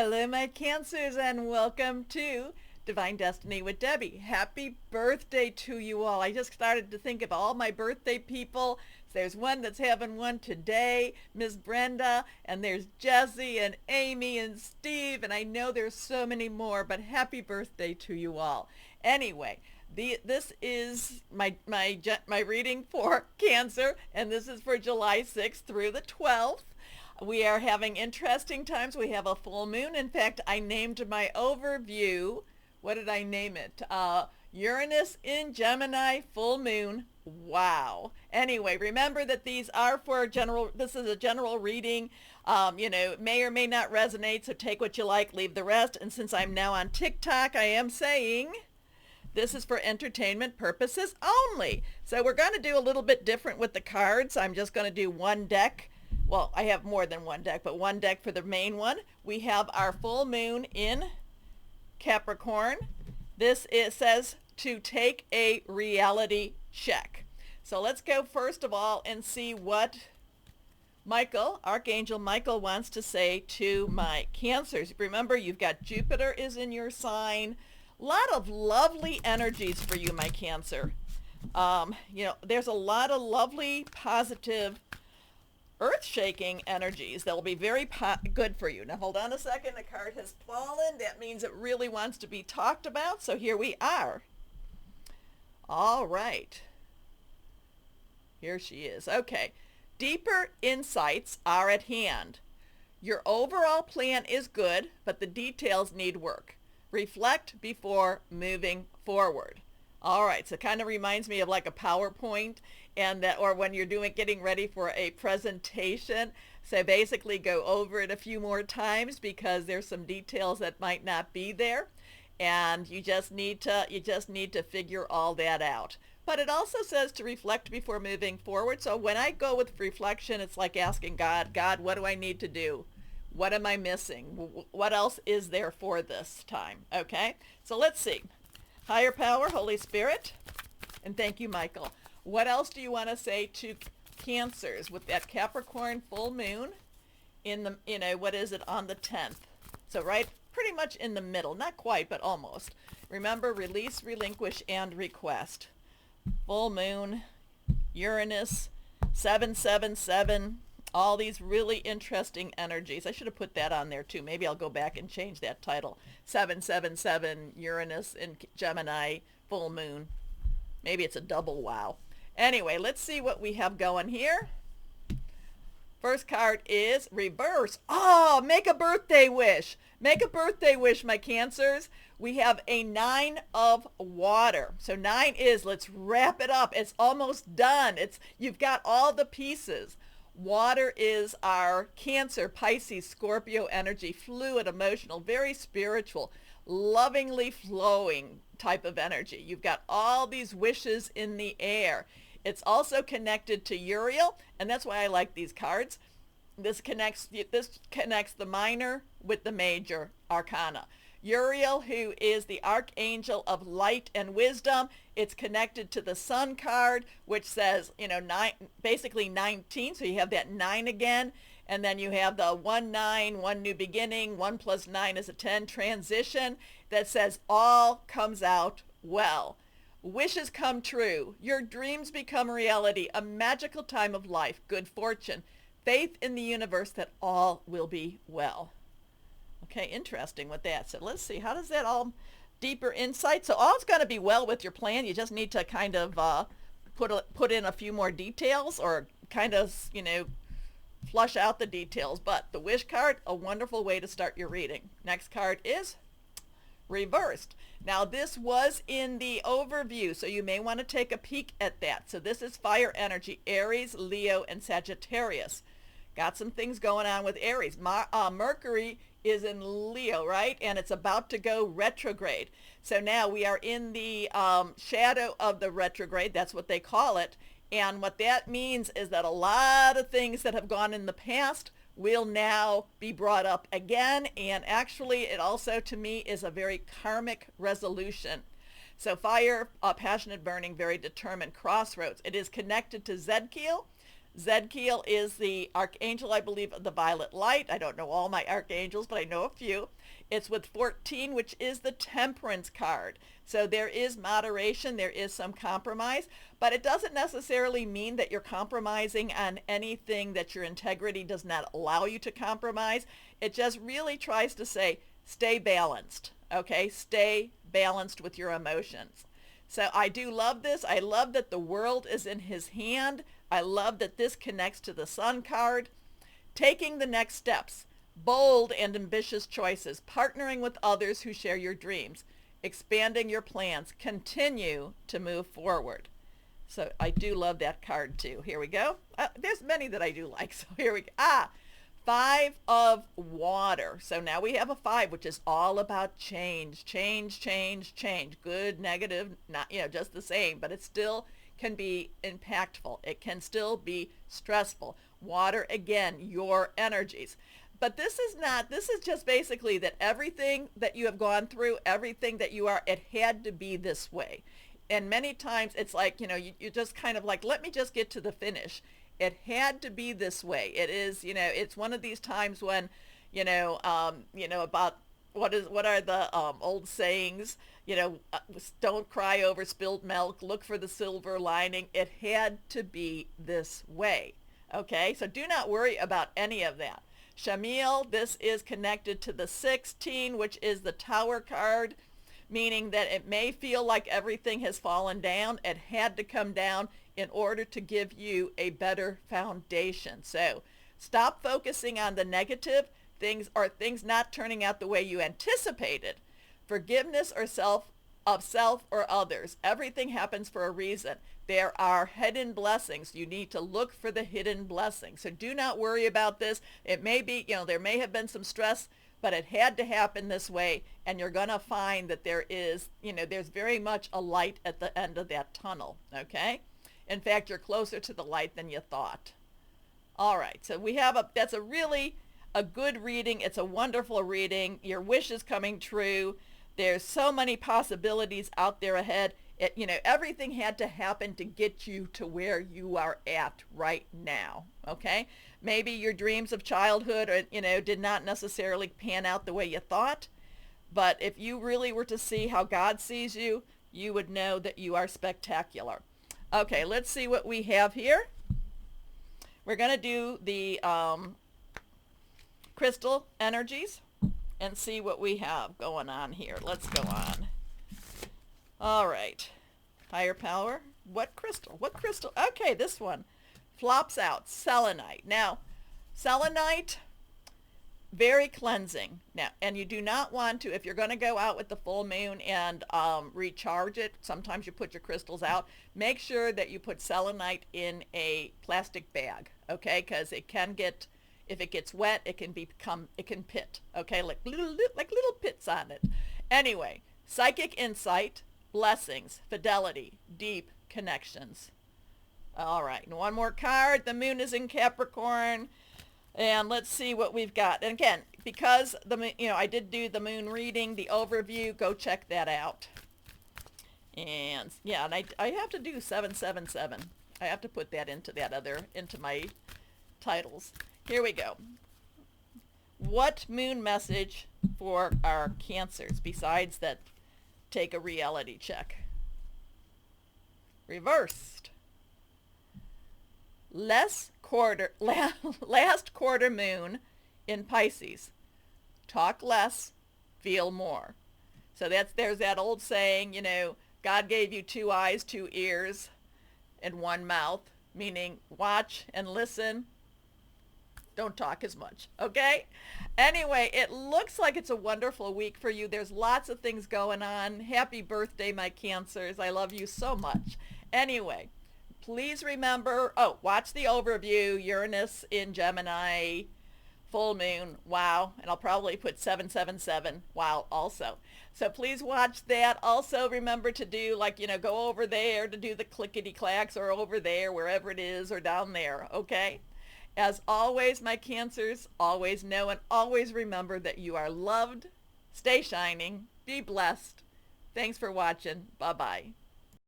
Hello, my Cancers, and welcome to Divine Destiny with Debbie. Happy birthday to you all. I just started to think of all my birthday people. There's one that's having one today, Miss Brenda, and there's Jesse and Amy and Steve, and I know there's so many more, but happy birthday to you all. Anyway, this is my reading for Cancer, and this is for July 6th through the 12th. We are having interesting times. We have a full moon. In fact, I named my overview, what did I name it? Uranus in Gemini, full moon. Wow. Anyway, remember that these are for general, this is a general reading. May or may not resonate, so take what you like, leave the rest. And since I'm now on TikTok, I am saying this is for entertainment purposes only. So we're going to do a little bit different with the cards. I'm just going to do one deck. Well, I have more than one deck, but one deck for the main one. We have our full moon in Capricorn. Says to take a reality check. So let's go first of all and see what Michael, Archangel Michael, wants to say to my Cancers. Remember, you've got Jupiter is in your sign. A lot of lovely energies for you, my Cancer. There's a lot of lovely, positive, earth-shaking energies that will be very good for you. Now, hold on a second. The card has fallen. That means it really wants to be talked about. So here we are. All right. Here she is. Okay. Deeper insights are at hand. Your overall plan is good, but the details need work. Reflect before moving forward. All right, so it kind of reminds me of like a PowerPoint, or when you're getting ready for a presentation. So basically go over it a few more times because there's some details that might not be there, and you just need to figure all that out. But it also says to reflect before moving forward. So when I go with reflection, it's like asking God, what do I need to do? What am I missing? What else is there for this time? Okay, so let's see. Higher power, Holy Spirit, and thank you, Michael. What else do you want to say to Cancers with that Capricorn full moon in the, what is it, on the 10th? So right, pretty much in the middle, not quite, but almost. Remember, release, relinquish, and request. Full moon, Uranus, 777, all these really interesting energies. I should have put that on there too. Maybe I'll go back and change that title. 777, Uranus in Gemini, full moon. Maybe it's a double wow. Anyway, let's see what we have going here. First card is reverse. Oh, make a birthday wish. Make a birthday wish, my Cancers. We have a 9 of water. So 9 is, let's wrap it up. It's almost done. You've got all the pieces. Water is our Cancer, Pisces, Scorpio energy, fluid, emotional, very spiritual, lovingly flowing type of energy. You've got all these wishes in the air. It's also connected to Uriel, and that's why I like these cards. This connects the minor with the major arcana. Uriel, who is the archangel of light and wisdom, it's connected to the sun card, which says, basically 19. So you have that 9 again. And then you have the 1-9, one new beginning, 1 + 9 is a 10 transition that says all comes out well. Wishes come true. Your dreams become reality. A magical time of life. Good fortune. Faith in the universe that all will be well. Okay, interesting with that. So let's see, how does that all, deeper insight? So all's going to be well with your plan. You just need to kind of put in a few more details, or kind of, flush out the details. But the wish card, a wonderful way to start your reading. Next card is reversed. Now this was in the overview, so you may want to take a peek at that. So this is fire energy, Aries, Leo, and Sagittarius. Got some things going on with Aries. Mercury is in Leo, right? And it's about to go retrograde. So now we are in the shadow of the retrograde. That's what they call it. And what that means is that a lot of things that have gone in the past will now be brought up again. And actually, it also, to me, is a very karmic resolution. So fire, passionate burning, very determined, crossroads. It is connected to Zedkiel. Zedkiel is the archangel, I believe, of the violet light. I don't know all my archangels, but I know a few. It's with 14, which is the temperance card. So there is moderation, there is some compromise, but it doesn't necessarily mean that you're compromising on anything that your integrity does not allow you to compromise. It just really tries to say, stay balanced, okay? Stay balanced with your emotions. So I do love this. I love that the world is in his hand. I love that this connects to the Sun card. Taking the next steps, bold and ambitious choices, partnering with others who share your dreams, expanding your plans, continue to move forward. So I do love that card too. Here we go. There's many that I do like. So here we go. Five of water. So now we have a five, which is all about change, change, change, change. Good, negative, not, just the same, but it still can be impactful. It can still be stressful. Water, again, your energies. But this is just basically that everything that you have gone through, everything that you are, it had to be this way. And many times it's like, you just kind of like, let me just get to the finish. It had to be this way. It is, it's one of these times when, about what are the old sayings, don't cry over spilled milk, look for the silver lining. It had to be this way. Okay, so do not worry about any of that. Shamil, this is connected to the 16, which is the Tower card, meaning that it may feel like everything has fallen down. It had to come down in order to give you a better foundation. So stop focusing on the negative things or things not turning out the way you anticipated. Forgiveness or of self or others. Everything happens for a reason. There are hidden blessings. You need to look for the hidden blessings. So do not worry about this. It may be, there may have been some stress, but it had to happen this way. And you're going to find that there is, there's very much a light at the end of that tunnel. Okay? In fact, you're closer to the light than you thought. All right. So that's a really a good reading. It's a wonderful reading. Your wish is coming true. There's so many possibilities out there ahead. Everything had to happen to get you to where you are at right now. Okay? Maybe your dreams of childhood, did not necessarily pan out the way you thought. But if you really were to see how God sees you, you would know that you are spectacular. Okay, let's see what we have here. We're going to do the crystal energies and see what we have going on here. Let's go on. All right. Higher power. What crystal? What crystal? Okay, this one flops out. Selenite. Now, selenite, very cleansing. Now, and you do not want to, if you're going to go out with the full moon and recharge it, sometimes you put your crystals out, make sure that you put selenite in a plastic bag, okay? Because it can get, if it gets wet, it can pit, okay? Like little pits on it. Anyway, psychic insight, blessings, fidelity, deep connections. All right, and one more card. The moon is in Capricorn. And let's see what we've got. And again, because I did do the moon reading, the overview, go check that out. And yeah, and I have to do 777. I have to put that into my titles. Here we go. What moon message for our Cancers besides that take a reality check? Reversed. Last quarter moon in Pisces. Talk less, feel more. So there's that old saying, God gave you 2 eyes, 2 ears, and 1 mouth, meaning watch and listen. Don't talk as much, okay? Anyway, it looks like it's a wonderful week for you. There's lots of things going on. Happy birthday, my Cancers. I love you so much. Anyway, please remember, watch the overview, Uranus in Gemini, full moon, wow, and I'll probably put 777, wow, also. So please watch that. Also remember to do, go over there to do the clickety-clacks, or over there, wherever it is, or down there, okay? As always, my Cancers, always know and always remember that you are loved. Stay shining. Be blessed. Thanks for watching. Bye-bye.